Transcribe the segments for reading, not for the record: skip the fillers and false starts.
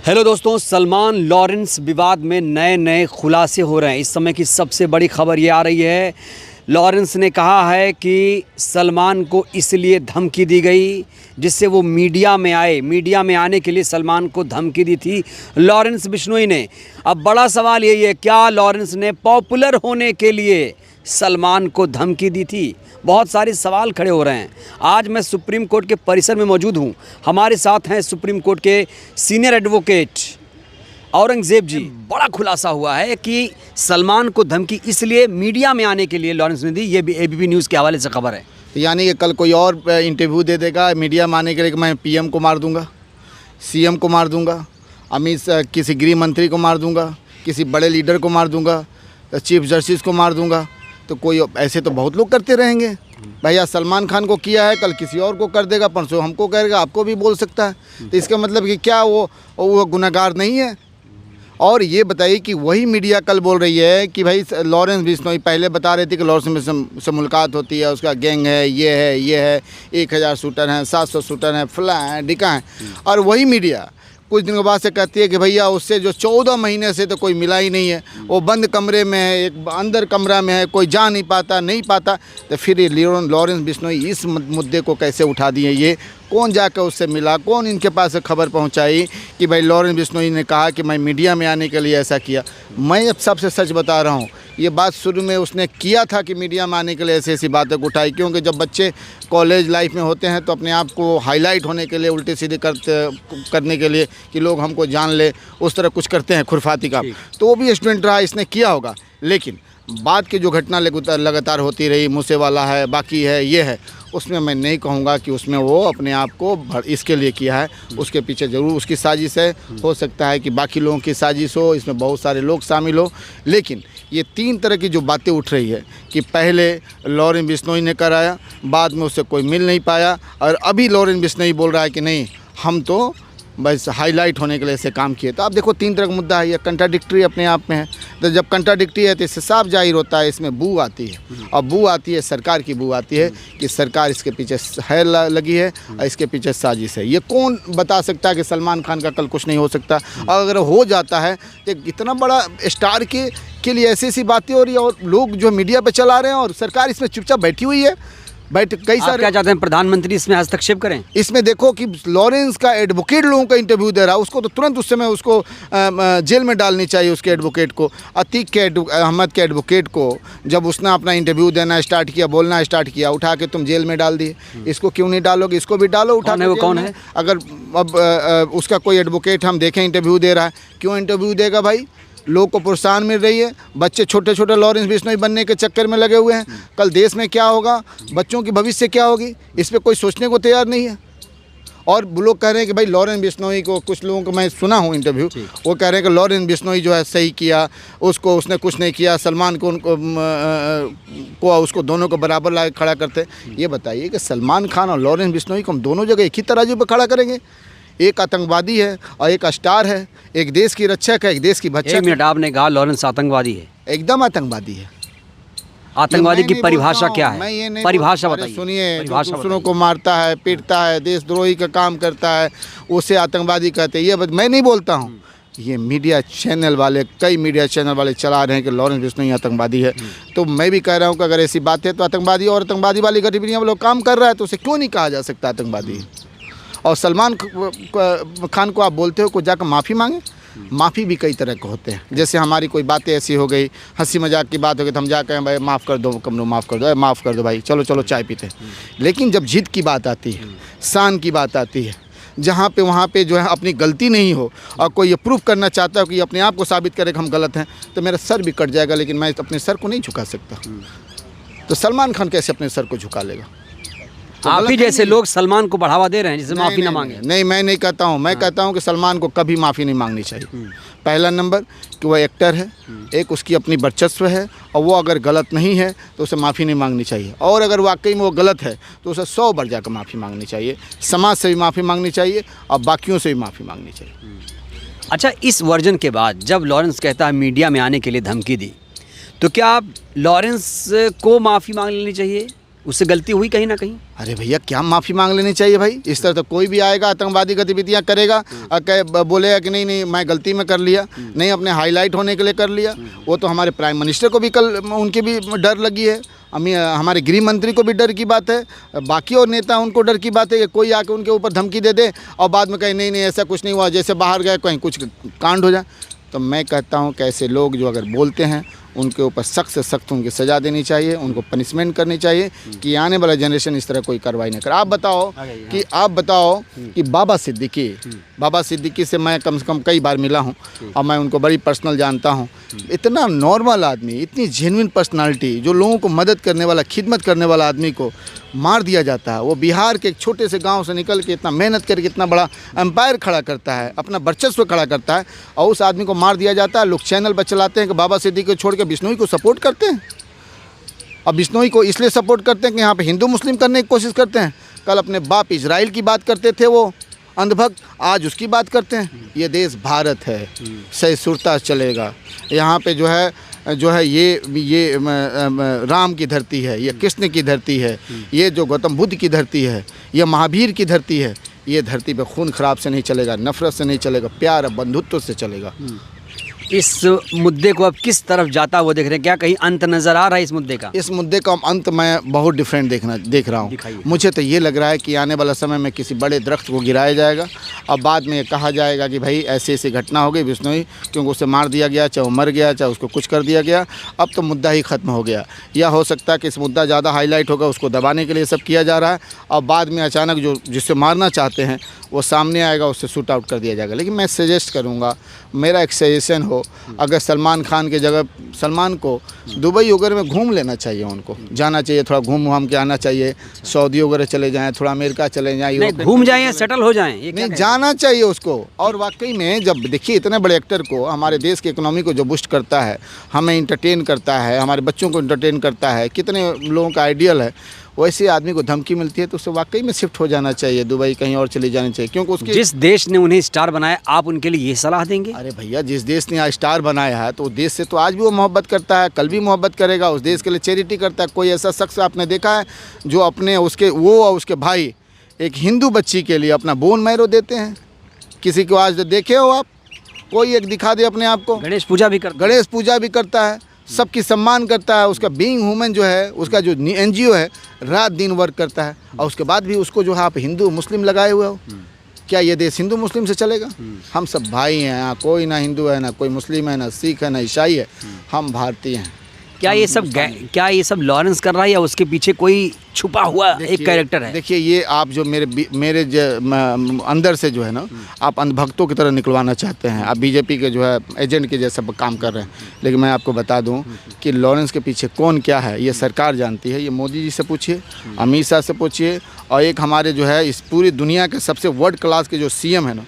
Hello दोस्तों, Salman Lawrence विवाद में नए नए खुलासे हो रहे हैं। इस समय की सबसे बड़ी खबर ये आ रही है, लॉरेंस ने कहा है कि सलमान को इसलिए धमकी दी गई जिससे वो मीडिया में आए। मीडिया में आने के लिए सलमान को धमकी दी थी लॉरेंस बिश्नोई ने। अब बड़ा सवाल यही है, क्या लॉरेंस ने पॉपुलर होने के लिए सलमान को धमकी दी थी? बहुत सारे सवाल खड़े हो रहे हैं। आज मैं सुप्रीम कोर्ट के परिसर में मौजूद हूं। हमारे साथ हैं सुप्रीम कोर्ट के सीनियर एडवोकेट औरंगजेब जी। बड़ा खुलासा हुआ है कि सलमान को धमकी इसलिए मीडिया में आने के लिए लॉरेंस ने दी। ये भी एबीपी न्यूज़ के हवाले से खबर है। यानी कि कल कोई और इंटरव्यू दे देगा मीडिया में आने के लिए कि मैं पीएम को मार दूंगा, सीएम को मार दूंगा, किसी गृह मंत्री को मार दूंगा, किसी बड़े लीडर को मार दूंगा, चीफ जस्टिस को मार दूंगा। तो कोई ऐसे तो बहुत लोग करते रहेंगे। भैया सलमान खान को किया है, कल किसी और को कर देगा, परसों हमको करेगा, आपको भी बोल सकता है। तो इसका मतलब कि क्या वो गुनहगार नहीं है? और ये बताइए कि वही मीडिया कल बोल रही है कि भाई लॉरेंस बिश्नोई पहले बता रहे थे कि लॉरेंस से मुलाकात होती है, उसका गैंग है, ये है 1000 शूटर हैं, 700 शूटर हैं, फला हैं, डिका हैं। और वही मीडिया कुछ दिनों बाद से कहती है कि भैया उससे जो 14 महीने से तो कोई मिला ही नहीं है, वो बंद कमरे में है, एक अंदर कमरा में है, कोई जा नहीं पाता। तो फिर ये लॉरेंस बिश्नोई इस मुद्दे को कैसे उठा दिए? ये कौन जाकर उससे मिला, कौन इनके पास खबर पहुंचाई कि भाई लॉरेंस बिश्नोई ने कहा कि मैं मीडिया में आने के लिए ऐसा किया? मैं अब सबसे सच बता रहा हूँ, ये बात शुरू में उसने किया था कि मीडिया में आने के लिए ऐसी बातें उठाई, क्योंकि जब बच्चे कॉलेज लाइफ में होते हैं तो अपने आप को हाईलाइट होने के लिए, उल्टे सीधे करने के लिए कि लोग हमको जान ले, उस तरह कुछ करते हैं खुरफाती का। तो वो भी स्टूडेंट रहा, इसने किया होगा। लेकिन बाद की जो घटना लगातार होती रही, मूसेवाला है, बाकी है, ये है, उसमें मैं नहीं कहूँगा कि उसमें वो अपने आप को इसके लिए किया है। उसके पीछे ज़रूर उसकी साजिश है। हो सकता है कि बाकी लोगों की साजिश हो, इसमें बहुत सारे लोग शामिल हो। लेकिन ये 3 तरह की जो बातें उठ रही है कि पहले लॉरेंस बिश्नोई ने कराया, बाद में उससे कोई मिल नहीं पाया, और अभी लॉरेंस बिश्नोई बोल रहा है कि नहीं, हम तो बस हाईलाइट होने के लिए ऐसे काम किए। तो आप देखो 3 तरह का मुद्दा है, ये कंट्राडिक्टरी अपने आप में है। तो जब कंट्राडिक्टरी है तो इससे साफ जाहिर होता है इसमें बू आती है, और बू आती है, सरकार की बू आती है कि सरकार इसके पीछे है लगी है और इसके पीछे साजिश है। ये कौन बता सकता है कि सलमान खान का कल कुछ नहीं हो सकता? और अगर हो जाता है तो इतना बड़ा स्टार के लिए ऐसी बातें हो रही है और लोग जो मीडिया पर चला रहे हैं और सरकार इसमें चुपचाप बैठी हुई है। कई सारे क्या चाहते हैं प्रधानमंत्री इसमें हस्तक्षेप करें? इसमें देखो कि लॉरेंस का एडवोकेट लोगों का इंटरव्यू दे रहा है, उसको तो तुरंत उस समय उसको जेल में डालनी चाहिए, उसके एडवोकेट को। अतीक के अहमद के एडवोकेट को जब उसने अपना इंटरव्यू देना स्टार्ट किया, बोलना स्टार्ट किया, उठा के तुम जेल में डाल दिए। इसको क्यों नहीं डालोगे? इसको भी डालो, उठा के। वो कौन है? अगर अब उसका कोई एडवोकेट हम देखें इंटरव्यू दे रहा है, क्यों इंटरव्यू देगा भाई? लोग को प्रोत्साहन मिल रही है, बच्चे छोटे छोटे लॉरेंस बिश्नोई बनने के चक्कर में लगे हुए हैं। कल देश में क्या होगा, बच्चों की भविष्य क्या होगी, इस पर कोई सोचने को तैयार नहीं है। और लोग कह रहे हैं कि भाई लॉरेंस बिश्नोई को, कुछ लोगों को मैं सुना हूँ इंटरव्यू, वो कह रहे हैं कि लॉरेंस बिश्नोई जो है सही किया, उसने कुछ नहीं किया, सलमान को उसको दोनों को बराबर ला खड़ा करते। ये बताइए कि सलमान खान और लॉरेंस बिश्नोई को हम दोनों जगह एक ही तराजू पर खड़ा करेंगे? एक आतंकवादी है और एक स्टार है, एक देश की रक्षक है, एक देश की भक्षक। 1 मिनट, आपने कहा लॉरेंस आतंकवादी है। एकदम आतंकवादी है। आतंकवादी की परिभाषा क्या है? मैं ये नहीं परिभाषा बताइए। सुनिए, दूसरों को मारता है, पीटता है, देशद्रोही का काम करता है, उसे आतंकवादी कहते हैं। ये मैं नहीं बोलता हूँ, ये मीडिया चैनल वाले, कई मीडिया चैनल वाले चला रहे हैं कि लॉरेंस बिश्नोई आतंकवादी है। तो मैं भी कह रहा हूँ कि अगर ऐसी बात है तो आतंकवादी और आतंकवादी वाली गतिविधियाँ लोग काम कर रहा है तो उसे क्यों नहीं कहा जा सकता आतंकवादी? और सलमान खान को आप बोलते हो को जाकर माफ़ी मांगे? माफ़ी भी कई तरह के होते हैं। जैसे हमारी कोई बातें ऐसी हो गई, हंसी मजाक की बात हो गई तो हम जाकर भाई माफ़ कर दो, कमरो माफ़ कर दो, माफ़ कर दो भाई, चलो चाय पीते हैं। लेकिन जब जिद की बात आती है, शान की बात आती है, जहाँ पे वहाँ पे जो है अपनी गलती नहीं हो और कोई ये प्रूफ करना चाहता हो कि अपने आप को साबित करे कि हम गलत हैं, तो मेरा सर भी कट जाएगा, लेकिन मैं अपने सर को नहीं झुका सकता। तो सलमान खान कैसे अपने सर को झुका लेगा? तो आप ही जैसे लोग सलमान को बढ़ावा दे रहे हैं जिसे माफ़ी ना मांगे। नहीं, मैं नहीं कहता हूँ। मैं कहता हूँ कि सलमान को कभी माफ़ी नहीं मांगनी चाहिए। पहला नंबर कि वह एक्टर है, एक उसकी अपनी वर्चस्व है, और वो अगर गलत नहीं है तो उसे माफ़ी नहीं मांगनी चाहिए। और अगर वाकई में वो गलत है तो उसे 100 बार जाकर माफ़ी मांगनी चाहिए। समाज से भी माफ़ी मांगनी चाहिए और बाकियों से भी माफ़ी मांगनी चाहिए। अच्छा, इस वर्जन के बाद जब लॉरेंस कहता है मीडिया में आने के लिए धमकी दी, तो क्या आप लॉरेंस को माफ़ी मांग लेनी चाहिए? उससे गलती हुई कहीं ना कहीं। अरे भैया क्या माफ़ी मांग लेनी चाहिए भाई। इस तरह तो कोई भी आएगा आतंकवादी गतिविधियां करेगा और बोलेगा कि नहीं नहीं मैं गलती में कर लिया, नहीं अपने हाईलाइट होने के लिए कर लिया। वो तो हमारे प्राइम मिनिस्टर को भी कल उनकी भी डर लगी है, हमारे गृह मंत्री को भी डर की बात है, बाकी और नेता उनको डर की बात है कि कोई आके उनके ऊपर धमकी दे दे और बाद में कहे नहीं नहीं ऐसा कुछ नहीं हुआ, जैसे बाहर गए कहीं कुछ कांड हो जाए। तो मैं कहता हूँ कि ऐसे लोग जो अगर बोलते हैं उनके ऊपर सख्त से सख्त उनकी सज़ा देनी चाहिए, उनको पनिशमेंट करनी चाहिए कि आने वाला जनरेशन इस तरह कोई कार्रवाई न करे। आप बताओ कि बाबा सिद्दीकी से मैं कम से कम कई बार मिला हूं और मैं उनको बड़ी पर्सनल जानता हूं। इतना नॉर्मल आदमी, इतनी जेन्युइन पर्सनालिटी, जो लोगों को मदद करने वाला, खिदमत करने वाला आदमी को मार दिया जाता है। वो बिहार के एक छोटे से गांव से निकल के इतना मेहनत करके इतना बड़ा एम्पायर खड़ा करता है, अपना वर्चस्व खड़ा करता है, और उस आदमी को मार दिया जाता है। लोग चैनल पर चलाते हैं कि बाबा सिद्दीकी को छोड़ के बिश्नोई को सपोर्ट करते हैं, और बिश्नोई को इसलिए सपोर्ट करते हैं कि यहाँ पे हिंदू मुस्लिम करने की कोशिश करते हैं। कल अपने बाप इजराइल की बात करते थे वो अंधभक्त, आज उसकी बात करते हैं। ये देश भारत है, सहिष्णुता चलेगा। यहाँ पे जो है ये राम की धरती है, ये कृष्ण की धरती है, ये जो गौतम बुद्ध की धरती है, ये महावीर की धरती है। ये धरती पे खून खराब से नहीं चलेगा, नफरत से नहीं चलेगा, प्यार और बंधुत्व से चलेगा। इस मुद्दे को अब किस तरफ जाता हुआ देख रहे हैं? क्या कहीं अंत नज़र आ रहा है इस मुद्दे का? इस मुद्दे का अंत मैं बहुत डिफरेंट देख रहा हूँ। मुझे तो ये लग रहा है कि आने वाला समय में किसी बड़े दरख्त को गिराया जाएगा और बाद में ये कहा जाएगा कि भाई ऐसी ऐसी घटना हो गई बिश्नोई, क्योंकि उसे मार दिया गया, चाहे वो मर गया, चाहे उसको कुछ कर दिया गया। अब तो मुद्दा ही ख़त्म हो गया। या हो सकता है कि इस मुद्दा ज़्यादा हाईलाइट होगा, उसको दबाने के लिए सब किया जा रहा है, और बाद में अचानक जो जिससे मारना चाहते हैं वो सामने आएगा, उससे शूट आउट कर दिया जाएगा। लेकिन मैं सजेस्ट करूँगा, मेरा एक सजेशन हो, अगर सलमान खान की जगह सलमान को दुबई वगैरह में घूम लेना चाहिए, उनको जाना चाहिए, थोड़ा घूम घाम के आना चाहिए, सऊदी वगैरह चले जाएं, थोड़ा अमेरिका चले जाएं, घूम जाएं, सेटल हो जाएं, ये नहीं जाना चाहिए उसको। और वाकई में जब देखिए इतने बड़े एक्टर को, हमारे देश की इकोनॉमी को जो बूस्ट करता है, हमें इंटरटेन करता है, हमारे बच्चों को इंटरटेन करता है, कितने लोगों का आइडियल है, वैसे आदमी को धमकी मिलती है तो उसे वाकई में शिफ्ट हो जाना चाहिए, दुबई कहीं और चली जानी चाहिए। क्योंकि उसके जिस देश ने उन्हें स्टार बनाया, आप उनके लिए ये सलाह देंगे? अरे भैया, जिस देश ने आज स्टार बनाया है तो उस देश से तो आज भी वो मोहब्बत करता है, कल भी मोहब्बत करेगा, उस देश के लिए चैरिटी करता है। कोई ऐसा शख्स आपने देखा है जो अपने वो और उसके भाई एक हिंदू बच्ची के लिए अपना बोन मैरो देते हैं? किसी को आज देखे हो आप? कोई एक दिखा दे अपने आप को। गणेश पूजा भी करता है, सबकी सम्मान करता है, उसका बीइंग ह्यूमन जो है, उसका जो NGO है रात दिन वर्क करता है, और उसके बाद भी उसको जो है आप हिंदू मुस्लिम लगाए हुए हो। क्या ये देश हिंदू मुस्लिम से चलेगा? हम सब भाई हैं, यहाँ कोई ना हिंदू है, ना कोई मुस्लिम है, ना सिख है, ना ईसाई है, हम भारतीय हैं। क्या ये सब लॉरेंस कर रहा है या उसके पीछे कोई छुपा हुआ एक कैरेक्टर है? देखिए, ये आप जो मेरे अंदर से जो है ना, आप अंधभक्तों की तरह निकलवाना चाहते हैं, आप बीजेपी के जो है एजेंट के जैसा काम कर रहे हैं। लेकिन मैं आपको बता दूं कि लॉरेंस के पीछे कौन क्या है ये सरकार जानती है। ये मोदी जी से पूछिए, अमित शाह से पूछिए, और एक हमारे जो है इस पूरी दुनिया के सबसे वर्ल्ड क्लास के जो CM है ना,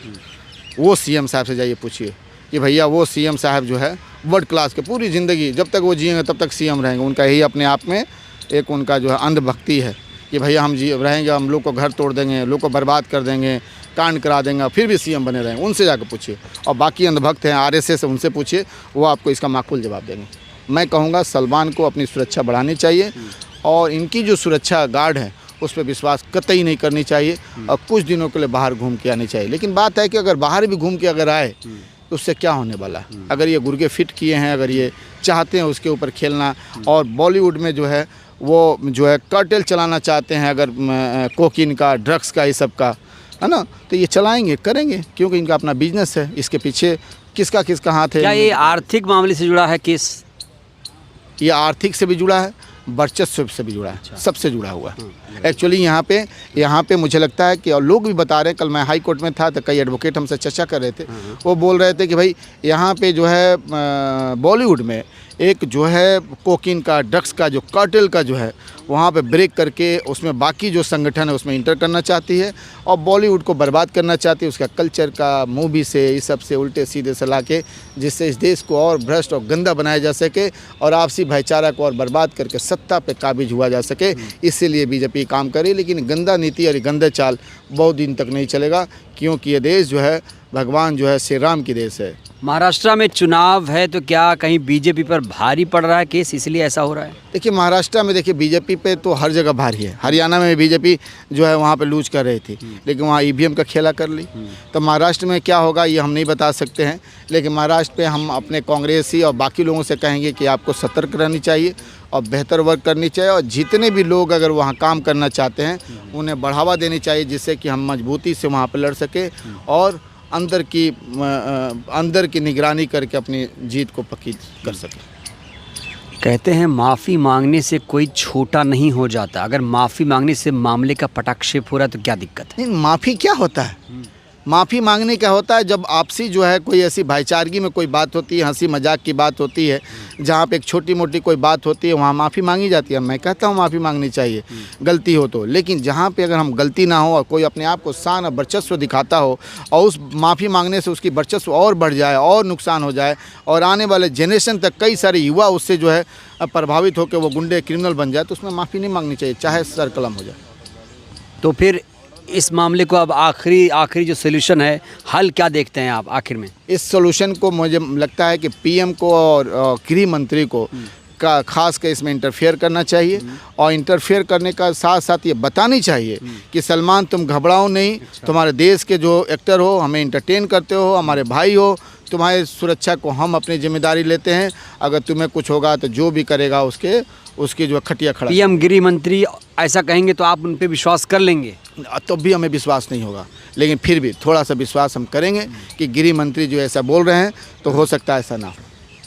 वो CM साहब से जाइए पूछिए कि भैया वो CM साहब जो है वर्ल्ड क्लास के, पूरी ज़िंदगी जब तक वो जिएंगे तब तक CM रहेंगे। उनका यही अपने आप में एक उनका जो है अंधभक्ति है कि भैया हम रहेंगे, हम लोग को घर तोड़ देंगे, लोग को बर्बाद कर देंगे, कांड करा देंगे, फिर भी CM बने रहेंगे। उनसे जाकर पूछिए, और बाकी अंधभक्त हैं RSS, उनसे पूछिए, वो आपको इसका माकूल जवाब देंगे। मैं कहूँगा सलमान को अपनी सुरक्षा बढ़ानी चाहिए, और इनकी जो सुरक्षा गार्ड है उस पर विश्वास कतई नहीं करनी चाहिए, और कुछ दिनों के लिए बाहर घूम के आनी चाहिए। लेकिन बात है कि अगर बाहर भी घूम के अगर आए तो उससे क्या होने वाला है? अगर ये गुर्गे फिट किए हैं, अगर ये चाहते हैं उसके ऊपर खेलना, और बॉलीवुड में जो है वो जो है कार्टेल चलाना चाहते हैं, अगर कोकीन का, ड्रग्स का, ये सब का है ना, तो ये चलाएंगे, करेंगे, क्योंकि इनका अपना बिजनेस है। इसके पीछे किसका हाथ है? क्या ये आर्थिक मामले से जुड़ा है केस? ये आर्थिक से भी जुड़ा है, वर्चस्व से भी जुड़ा है, सबसे जुड़ा हुआ है। एक्चुअली यहाँ पे मुझे लगता है कि, और लोग भी बता रहे हैं, कल मैं हाई कोर्ट में था तो कई एडवोकेट हमसे चर्चा कर रहे थे, वो बोल रहे थे कि भाई यहाँ पे जो है बॉलीवुड में एक जो है कोकीन का, ड्रग्स का जो कार्टेल का जो है, वहाँ पे ब्रेक करके उसमें बाकी जो संगठन है उसमें इंटर करना चाहती है, और बॉलीवुड को बर्बाद करना चाहती है, उसका कल्चर का, मूवी से, इस सब से उल्टे सीधे से ला के, जिससे इस देश को और भ्रष्ट और गंदा बनाया जा सके, और आपसी भाईचारा को और बर्बाद करके सत्ता पे काबिज हुआ जा सके। इसीलिए बीजेपी काम करे। लेकिन गंदा नीति और गंदा चाल बहुत दिन तक नहीं चलेगा, क्योंकि ये देश जो है भगवान जो है श्री राम की देश है। महाराष्ट्र में चुनाव है तो क्या कहीं बीजेपी पर भारी पड़ रहा है केस, इसलिए ऐसा हो रहा है? देखिए महाराष्ट्र में देखिए बीजेपी पे तो हर जगह भारी है। हरियाणा में बीजेपी जो है वहाँ पे लूज कर रही थी, लेकिन वहाँ ईवीएम का खेला कर ली। तो महाराष्ट्र में क्या होगा ये हम नहीं बता सकते हैं, लेकिन महाराष्ट्र पे हम अपने कांग्रेसी और बाकी लोगों से कहेंगे कि आपको सतर्क रहनी चाहिए और बेहतर वर्क करनी चाहिए, और जितने भी लोग अगर वहाँ काम करना चाहते हैं उन्हें बढ़ावा देनी चाहिए, जिससे कि हम मजबूती से वहाँ पर लड़ सकें और अंदर की निगरानी करके अपनी जीत को पक्की कर सकें। कहते हैं माफ़ी मांगने से कोई छोटा नहीं हो जाता, अगर माफ़ी मांगने से मामले का पटाक्षेप हो रहा है तो क्या दिक्कत है? नहीं, माफ़ी क्या होता है? माफ़ी मांगने क्या होता है, जब आपसी जो है कोई ऐसी भाईचारगी में कोई बात होती है, हंसी मजाक की बात होती है, जहाँ पे एक छोटी मोटी कोई बात होती है वहाँ माफ़ी मांगी जाती है। मैं कहता हूँ माफ़ी मांगनी चाहिए गलती हो तो, लेकिन जहाँ पे अगर हम गलती ना हो और कोई अपने आप को शान और वर्चस्व दिखाता हो और उस माफ़ी मांगने से उसकी वर्चस्व और बढ़ जाए और नुकसान हो जाए और आने वाले जनरेशन तक कई सारे युवा उससे जो है प्रभावित होकर वो गुंडे क्रिमिनल बन जाए, तो उसमें माफ़ी नहीं मांगनी चाहिए, चाहे सर कलम हो जाए। तो फिर इस मामले को अब आखिरी जो सोल्यूशन है, हल क्या देखते हैं आप आखिर में? इस सोल्यूशन को मुझे लगता है कि पीएम को और गृह मंत्री को का खास कर इसमें इंटरफेयर करना चाहिए, और इंटरफेयर करने का साथ साथ ये बतानी चाहिए कि सलमान तुम घबराओ नहीं, तुम्हारे देश के जो एक्टर हो, हमें इंटरटेन करते हो, हमारे भाई हो, तुम्हारी सुरक्षा को हम अपनी जिम्मेदारी लेते हैं, अगर तुम्हें कुछ होगा तो जो भी करेगा उसकी जो खटिया खड़ा। पीएम गृह मंत्री ऐसा कहेंगे तो आप उन पर विश्वास कर लेंगे? तो भी हमें विश्वास नहीं होगा, लेकिन फिर भी थोड़ा सा विश्वास हम करेंगे कि गृह मंत्री जो ऐसा बोल रहे हैं तो हो सकता है ऐसा ना हो।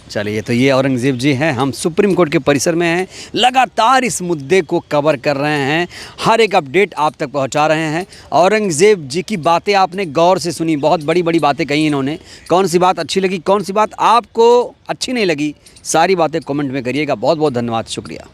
चलिए, तो ये औरंगज़ेब जी हैं, हम सुप्रीम कोर्ट के परिसर में हैं, लगातार इस मुद्दे को कवर कर रहे हैं, हर एक अपडेट आप तक पहुंचा रहे हैं। औरंगज़ेब जी की बातें आपने गौर से सुनी, बहुत बड़ी बड़ी बातें कही इन्होंने। कौन सी बात अच्छी लगी, कौन सी बात आपको अच्छी नहीं लगी, सारी बातें कमेंट में करिएगा। बहुत बहुत धन्यवाद, शुक्रिया।